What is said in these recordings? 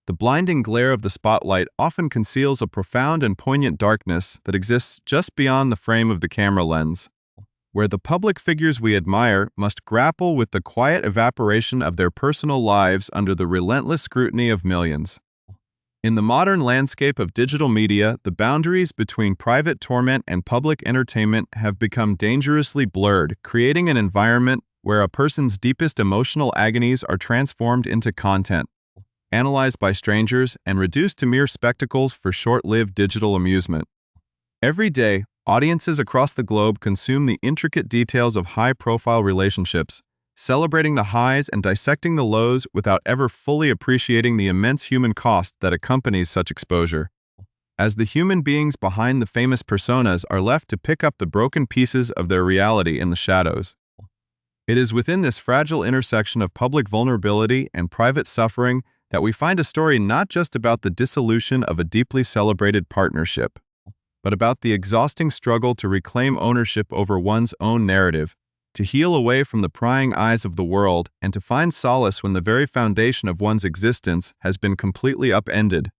The blinding glare of the spotlight often conceals a profound and poignant darkness that exists just beyond the frame of the camera lens, where the public figures we admire must grapple with the quiet evaporation of their personal lives under the relentless scrutiny of millions. In the modern landscape of digital media, the boundaries between private torment and public entertainment have become dangerously blurred, creating an environment where a person's deepest emotional agonies are transformed into content, analyzed by strangers, and reduced to mere spectacles for short-lived digital amusement. Every day, audiences across the globe consume the intricate details of high-profile relationships, celebrating the highs and dissecting the lows without ever fully appreciating the immense human cost that accompanies such exposure. As the human beings behind the famous personas are left to pick up the broken pieces of their reality in the shadows. It is within this fragile intersection of public vulnerability and private suffering that we find a story not just about the dissolution of a deeply celebrated partnership, but about the exhausting struggle to reclaim ownership over one's own narrative, to heal away from the prying eyes of the world, and to find solace when the very foundation of one's existence has been completely upended.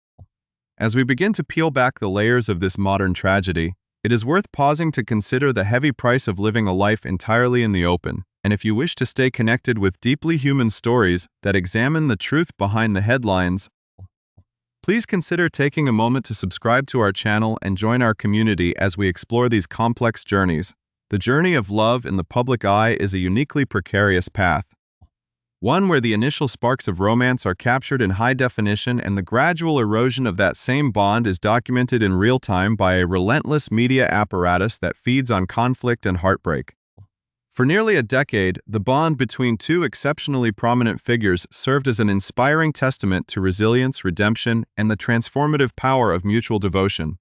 As we begin to peel back the layers of this modern tragedy, it is worth pausing to consider the heavy price of living a life entirely in the open. And if you wish to stay connected with deeply human stories that examine the truth behind the headlines, please consider taking a moment to subscribe to our channel and join our community as we explore these complex journeys. The journey of love in the public eye is a uniquely precarious path, one where the initial sparks of romance are captured in high definition and the gradual erosion of that same bond is documented in real time by a relentless media apparatus that feeds on conflict and heartbreak. For nearly a decade, the bond between two exceptionally prominent figures served as an inspiring testament to resilience, redemption, and the transformative power of mutual devotion,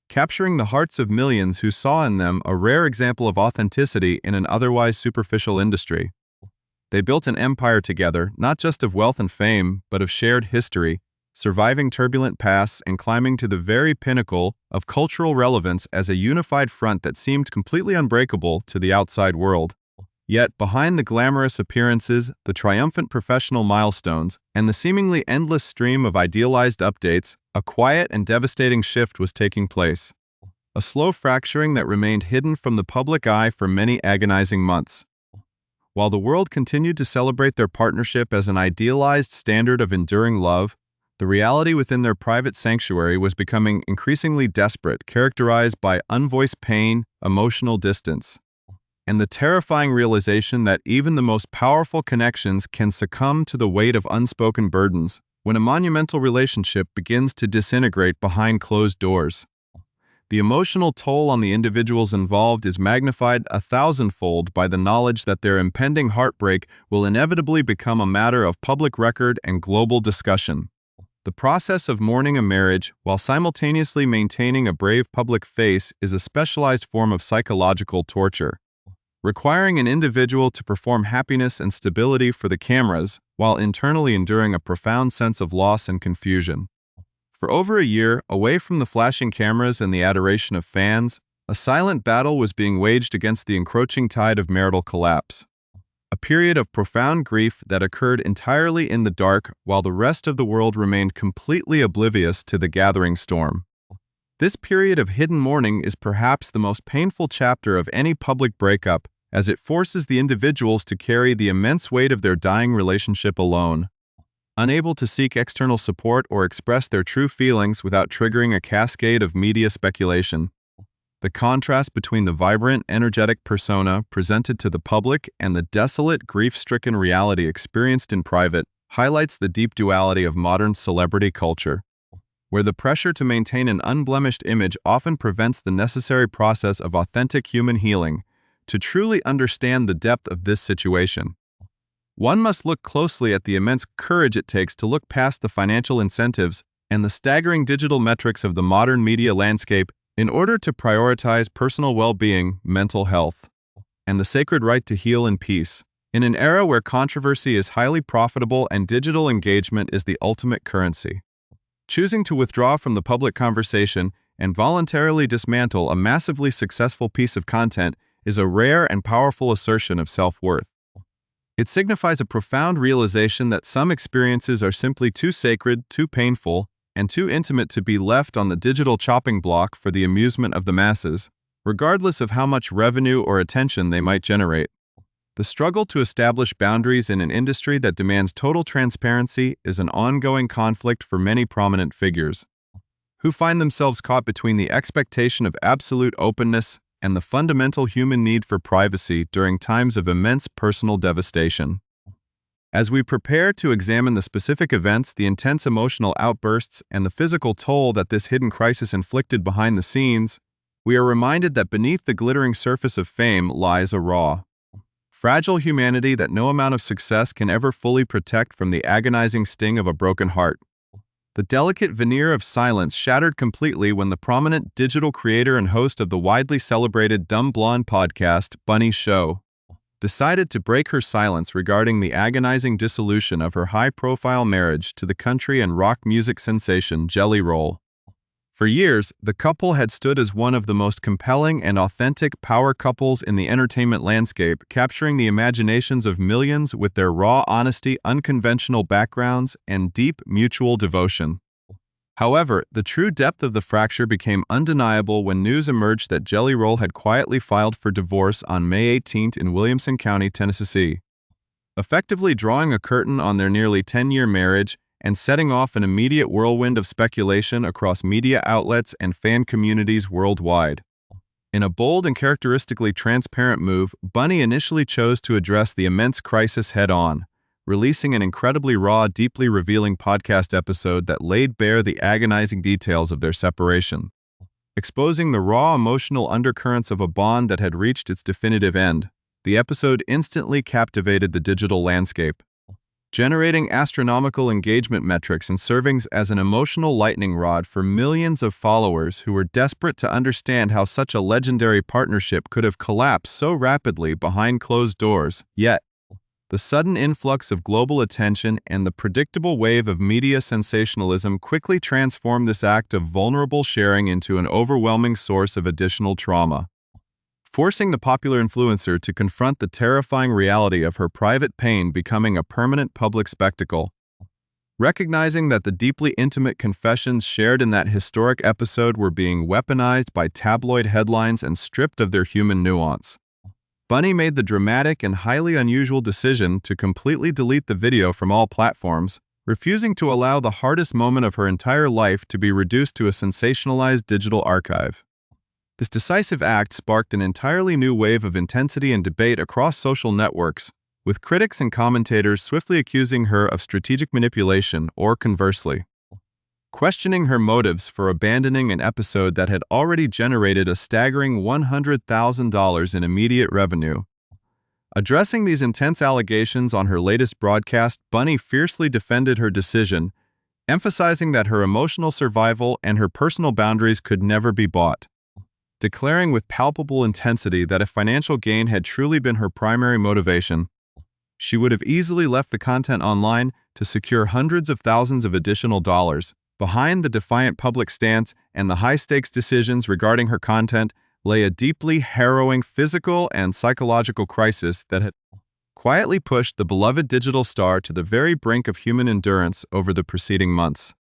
capturing the hearts of millions who saw in them a rare example of authenticity in an otherwise superficial industry. They built an empire together, not just of wealth and fame, but of shared history, surviving turbulent pasts and climbing to the very pinnacle of cultural relevance as a unified front that seemed completely unbreakable to the outside world. Yet, behind the glamorous appearances, the triumphant professional milestones, and the seemingly endless stream of idealized updates, a quiet and devastating shift was taking place. A slow fracturing that remained hidden from the public eye for many agonizing months. While the world continued to celebrate their partnership as an idealized standard of enduring love, the reality within their private sanctuary was becoming increasingly desperate, characterized by unvoiced pain, emotional distance, and the terrifying realization that even the most powerful connections can succumb to the weight of unspoken burdens when a monumental relationship begins to disintegrate behind closed doors. The emotional toll on the individuals involved is magnified 1,000-fold by the knowledge that their impending heartbreak will inevitably become a matter of public record and global discussion. The process of mourning a marriage while simultaneously maintaining a brave public face is a specialized form of psychological torture, requiring an individual to perform happiness and stability for the cameras while internally enduring a profound sense of loss and confusion. For over a year, away from the flashing cameras and the adoration of fans, a silent battle was being waged against the encroaching tide of marital collapse. A period of profound grief that occurred entirely in the dark while the rest of the world remained completely oblivious to the gathering storm. This period of hidden mourning is perhaps the most painful chapter of any public breakup, as it forces the individuals to carry the immense weight of their dying relationship alone, unable to seek external support or express their true feelings without triggering a cascade of media speculation. The contrast between the vibrant, energetic persona presented to the public and the desolate, grief-stricken reality experienced in private highlights the deep duality of modern celebrity culture, where the pressure to maintain an unblemished image often prevents the necessary process of authentic human healing. To truly understand the depth of this situation, one must look closely at the immense courage it takes to look past the financial incentives and the staggering digital metrics of the modern media landscape in order to prioritize personal well-being, mental health, and the sacred right to heal in peace. In an era where controversy is highly profitable and digital engagement is the ultimate currency, choosing to withdraw from the public conversation and voluntarily dismantle a massively successful piece of content is a rare and powerful assertion of self-worth. It signifies a profound realization that some experiences are simply too sacred, too painful, and too intimate to be left on the digital chopping block for the amusement of the masses, regardless of how much revenue or attention they might generate. The struggle to establish boundaries in an industry that demands total transparency is an ongoing conflict for many prominent figures, who find themselves caught between the expectation of absolute openness and the fundamental human need for privacy during times of immense personal devastation. As we prepare to examine the specific events, the intense emotional outbursts, and the physical toll that this hidden crisis inflicted behind the scenes, we are reminded that beneath the glittering surface of fame lies a raw, fragile humanity that no amount of success can ever fully protect from the agonizing sting of a broken heart. The delicate veneer of silence shattered completely when the prominent digital creator and host of the widely celebrated Dumb Blonde podcast, Bunnie Xo, decided to break her silence regarding the agonizing dissolution of her high-profile marriage to the country and rock music sensation Jelly Roll. For years, the couple had stood as one of the most compelling and authentic power couples in the entertainment landscape, capturing the imaginations of millions with their raw honesty, unconventional backgrounds, and deep mutual devotion. However, the true depth of the fracture became undeniable when news emerged that Jelly Roll had quietly filed for divorce on May 18th in Williamson County, Tennessee, effectively drawing a curtain on their nearly 10-year marriage and setting off an immediate whirlwind of speculation across media outlets and fan communities worldwide. In a bold and characteristically transparent move, Bunnie initially chose to address the immense crisis head-on, releasing an incredibly raw, deeply revealing podcast episode that laid bare the agonizing details of their separation, exposing the raw emotional undercurrents of a bond that had reached its definitive end. The episode instantly captivated the digital landscape, generating astronomical engagement metrics and serving as an emotional lightning rod for millions of followers who were desperate to understand how such a legendary partnership could have collapsed so rapidly behind closed doors. Yet, the sudden influx of global attention and the predictable wave of media sensationalism quickly transformed this act of vulnerable sharing into an overwhelming source of additional trauma, forcing the popular influencer to confront the terrifying reality of her private pain becoming a permanent public spectacle. Recognizing that the deeply intimate confessions shared in that historic episode were being weaponized by tabloid headlines and stripped of their human nuance, Bunnie made the dramatic and highly unusual decision to completely delete the video from all platforms, refusing to allow the hardest moment of her entire life to be reduced to a sensationalized digital archive. This decisive act sparked an entirely new wave of intensity and debate across social networks, with critics and commentators swiftly accusing her of strategic manipulation or, conversely, questioning her motives for abandoning an episode that had already generated a staggering $100,000 in immediate revenue. Addressing these intense allegations on her latest broadcast, Bunnie fiercely defended her decision, emphasizing that her emotional survival and her personal boundaries could never be bought, declaring with palpable intensity that if financial gain had truly been her primary motivation, she would have easily left the content online to secure hundreds of thousands of additional dollars. Behind the defiant public stance and the high-stakes decisions regarding her content lay a deeply harrowing physical and psychological crisis that had quietly pushed the beloved digital star to the very brink of human endurance over the preceding months.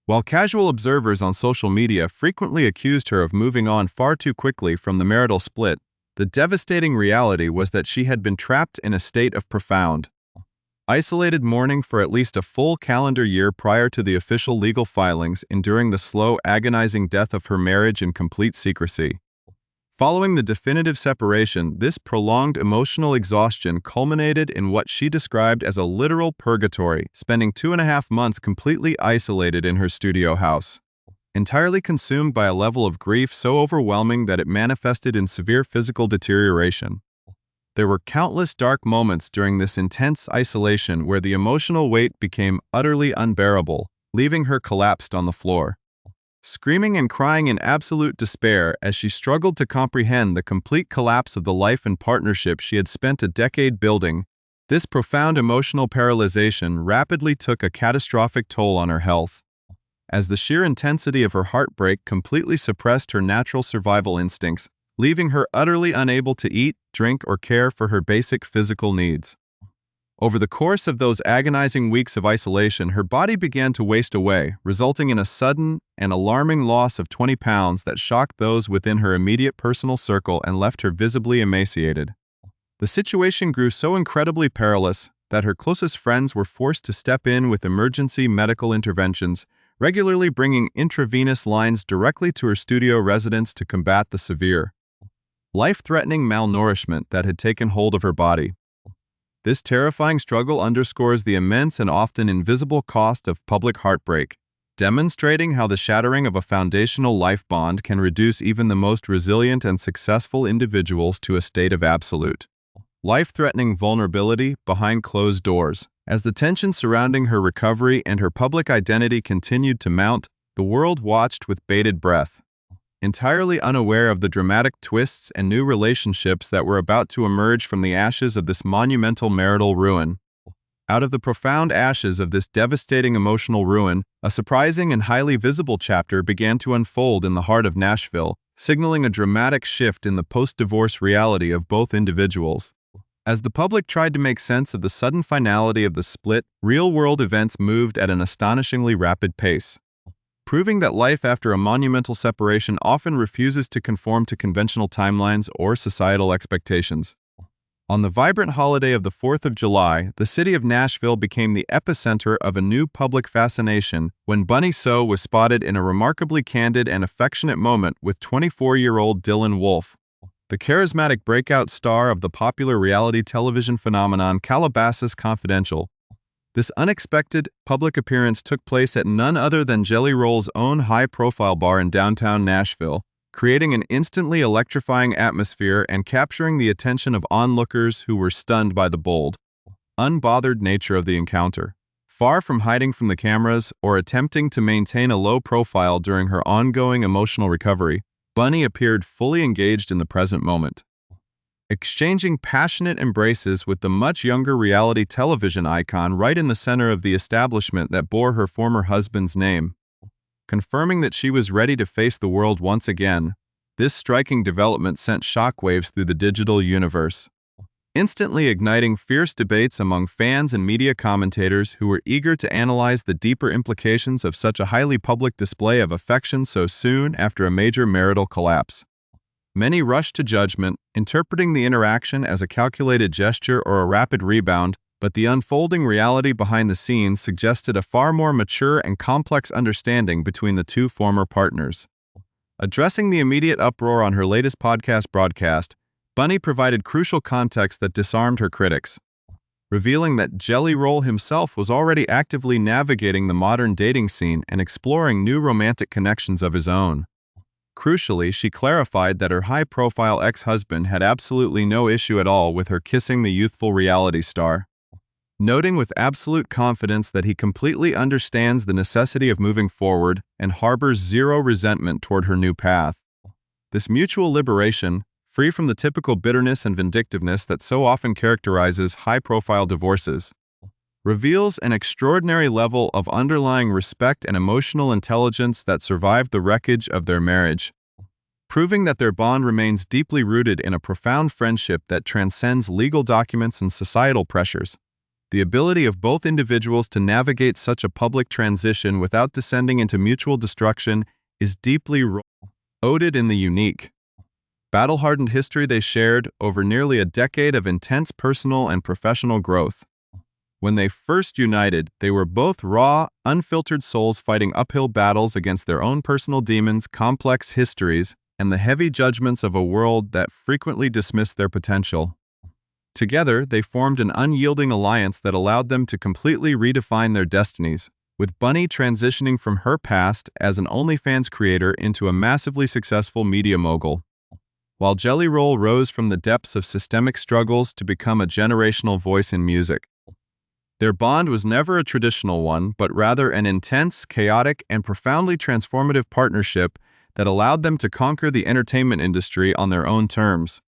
While casual observers on social media frequently accused her of moving on far too quickly from the marital split, the devastating reality was that she had been trapped in a state of profound, isolated mourning for at least a full calendar year prior to the official legal filings, enduring the slow, agonizing death of her marriage in complete secrecy. Following the definitive separation, this prolonged emotional exhaustion culminated in what she described as a literal purgatory, spending 2.5 months completely isolated in her studio house, entirely consumed by a level of grief so overwhelming that it manifested in severe physical deterioration. There were countless dark moments during this intense isolation where the emotional weight became utterly unbearable, leaving her collapsed on the floor, screaming and crying in absolute despair as she struggled to comprehend the complete collapse of the life and partnership she had spent a decade building. This profound emotional paralyzation rapidly took a catastrophic toll on her health, as the sheer intensity of her heartbreak completely suppressed her natural survival instincts, leaving her utterly unable to eat, drink, or care for her basic physical needs. Over the course of those agonizing weeks of isolation, her body began to waste away, resulting in a sudden and alarming loss of 20 pounds that shocked those within her immediate personal circle and left her visibly emaciated. The situation grew so incredibly perilous that her closest friends were forced to step in with emergency medical interventions, regularly bringing intravenous lines directly to her studio residence to combat the severe, life-threatening malnourishment that had taken hold of her body. This terrifying struggle underscores the immense and often invisible cost of public heartbreak, demonstrating how the shattering of a foundational life bond can reduce even the most resilient and successful individuals to a state of absolute, life-threatening vulnerability behind closed doors. As the tension surrounding her recovery and her public identity continued to mount, the world watched with bated breath, entirely unaware of the dramatic twists and new relationships that were about to emerge from the ashes of this monumental marital ruin. Out of the profound ashes of this devastating emotional ruin, a surprising and highly visible chapter began to unfold in the heart of Nashville, signaling a dramatic shift in the post-divorce reality of both individuals. As the public tried to make sense of the sudden finality of the split, real-world events moved at an astonishingly rapid pace, proving that life after a monumental separation often refuses to conform to conventional timelines or societal expectations. On the vibrant holiday of the 4th of July, the city of Nashville became the epicenter of a new public fascination when Bunnie Xo was spotted in a remarkably candid and affectionate moment with 24-year-old Dylan Wolfe, the charismatic breakout star of the popular reality television phenomenon Calabasas Confidential. This unexpected public appearance took place at none other than Jelly Roll's own high-profile bar in downtown Nashville, creating an instantly electrifying atmosphere and capturing the attention of onlookers who were stunned by the bold, unbothered nature of the encounter. Far from hiding from the cameras or attempting to maintain a low profile during her ongoing emotional recovery, Bunnie appeared fully engaged in the present moment, exchanging passionate embraces with the much younger reality television icon right in the center of the establishment that bore her former husband's name. Confirming that she was ready to face the world once again, this striking development sent shockwaves through the digital universe, instantly igniting fierce debates among fans and media commentators who were eager to analyze the deeper implications of such a highly public display of affection so soon after a major marital collapse. Many rushed to judgment, interpreting the interaction as a calculated gesture or a rapid rebound, but the unfolding reality behind the scenes suggested a far more mature and complex understanding between the two former partners. Addressing the immediate uproar on her latest podcast broadcast, Bunnie provided crucial context that disarmed her critics, revealing that Jelly Roll himself was already actively navigating the modern dating scene and exploring new romantic connections of his own. Crucially, she clarified that her high-profile ex-husband had absolutely no issue at all with her kissing the youthful reality star, noting with absolute confidence that he completely understands the necessity of moving forward and harbors zero resentment toward her new path. This mutual liberation, free from the typical bitterness and vindictiveness that so often characterizes high-profile divorces, reveals an extraordinary level of underlying respect and emotional intelligence that survived the wreckage of their marriage, proving that their bond remains deeply rooted in a profound friendship that transcends legal documents and societal pressures. The ability of both individuals to navigate such a public transition without descending into mutual destruction is deeply rooted in the unique, battle-hardened history they shared over nearly a decade of intense personal and professional growth. When they first united, they were both raw, unfiltered souls fighting uphill battles against their own personal demons, complex histories, and the heavy judgments of a world that frequently dismissed their potential. Together, they formed an unyielding alliance that allowed them to completely redefine their destinies, with Bunnie transitioning from her past as an OnlyFans creator into a massively successful media mogul, while Jelly Roll rose from the depths of systemic struggles to become a generational voice in music. Their bond was never a traditional one, but rather an intense, chaotic, and profoundly transformative partnership that allowed them to conquer the entertainment industry on their own terms,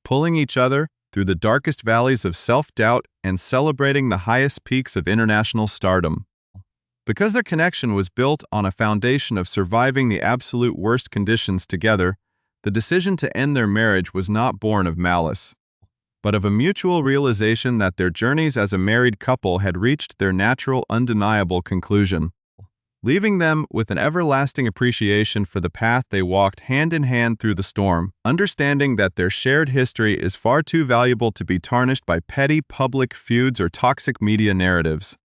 pulling each other through the darkest valleys of self-doubt and celebrating the highest peaks of international stardom. Because their connection was built on a foundation of surviving the absolute worst conditions together, the decision to end their marriage was not born of malice. but of a mutual realization that their journeys as a married couple had reached their natural, undeniable conclusion, leaving them with an everlasting appreciation for the path they walked hand in hand through the storm, understanding that their shared history is far too valuable to be tarnished by petty public feuds or toxic media narratives.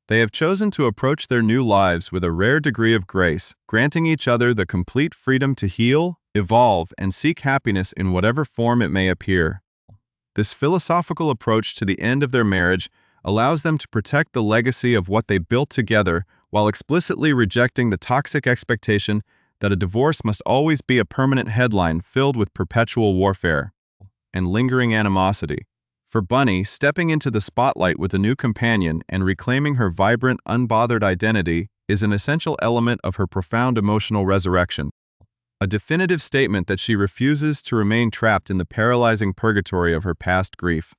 They have chosen to approach their new lives with a rare degree of grace, granting each other the complete freedom to heal, evolve, and seek happiness in whatever form it may appear. This philosophical approach to the end of their marriage allows them to protect the legacy of what they built together while explicitly rejecting the toxic expectation that a divorce must always be a permanent headline filled with perpetual warfare and lingering animosity. For Bunnie, stepping into the spotlight with a new companion and reclaiming her vibrant, unbothered identity is an essential element of her profound emotional resurrection, a definitive statement that she refuses to remain trapped in the paralyzing purgatory of her past grief.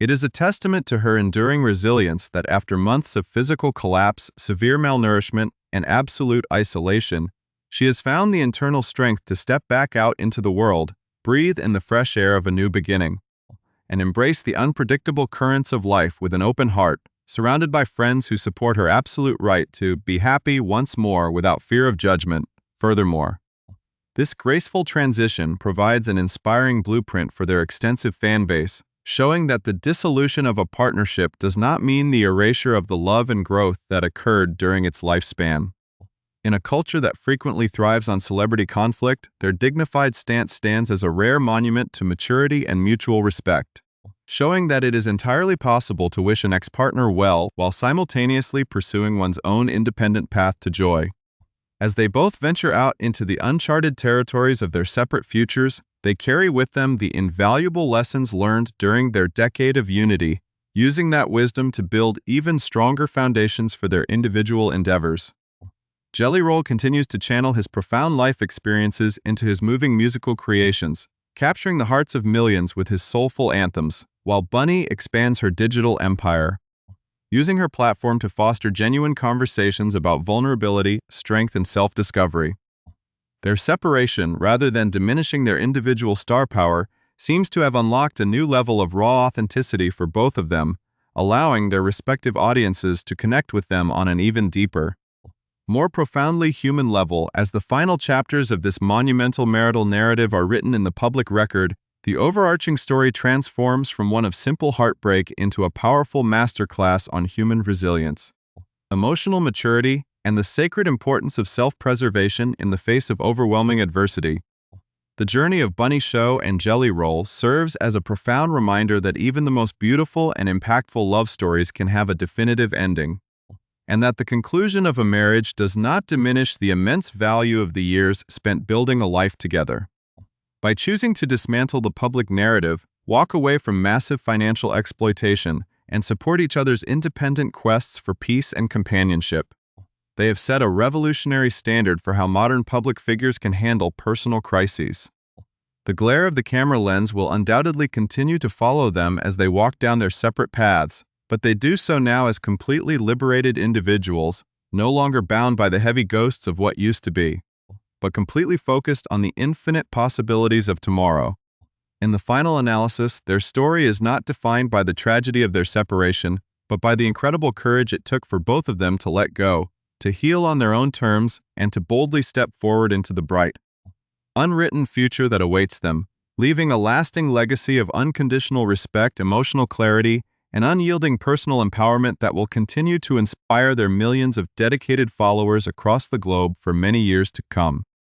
It is a testament to her enduring resilience that after months of physical collapse, severe malnourishment, and absolute isolation, she has found the internal strength to step back out into the world, breathe in the fresh air of a new beginning, and embrace the unpredictable currents of life with an open heart, surrounded by friends who support her absolute right to be happy once more without fear of judgment. Furthermore, this graceful transition provides an inspiring blueprint for their extensive fan base, showing that the dissolution of a partnership does not mean the erasure of the love and growth that occurred during its lifespan. In a culture that frequently thrives on celebrity conflict, their dignified stance stands as a rare monument to maturity and mutual respect, showing that it is entirely possible to wish an ex-partner well while simultaneously pursuing one's own independent path to joy. As they both venture out into the uncharted territories of their separate futures, they carry with them the invaluable lessons learned during their decade of unity, using that wisdom to build even stronger foundations for their individual endeavors. Jelly Roll continues to channel his profound life experiences into his moving musical creations, capturing the hearts of millions with his soulful anthems, while Bunnie expands her digital empire, using her platform to foster genuine conversations about vulnerability, strength, and self-discovery. Their separation, rather than diminishing their individual star power, seems to have unlocked a new level of raw authenticity for both of them, allowing their respective audiences to connect with them on an even deeper, more profoundly human level. As the final chapters of this monumental marital narrative are written in the public record, the overarching story transforms from one of simple heartbreak into a powerful masterclass on human resilience, emotional maturity, and the sacred importance of self-preservation in the face of overwhelming adversity. The journey of Bunnie Xo and Jelly Roll serves as a profound reminder that even the most beautiful and impactful love stories can have a definitive ending, and that the conclusion of a marriage does not diminish the immense value of the years spent building a life together. By choosing to dismantle the public narrative, walk away from massive financial exploitation, and support each other's independent quests for peace and companionship, they have set a revolutionary standard for how modern public figures can handle personal crises. The glare of the camera lens will undoubtedly continue to follow them as they walk down their separate paths, but they do so now as completely liberated individuals, no longer bound by the heavy ghosts of what used to be, but completely focused on the infinite possibilities of tomorrow. In the final analysis, their story is not defined by the tragedy of their separation, but by the incredible courage it took for both of them to let go, to heal on their own terms, and to boldly step forward into the bright, unwritten future that awaits them, leaving a lasting legacy of unconditional respect, emotional clarity, and unyielding personal empowerment that will continue to inspire their millions of dedicated followers across the globe for many years to come.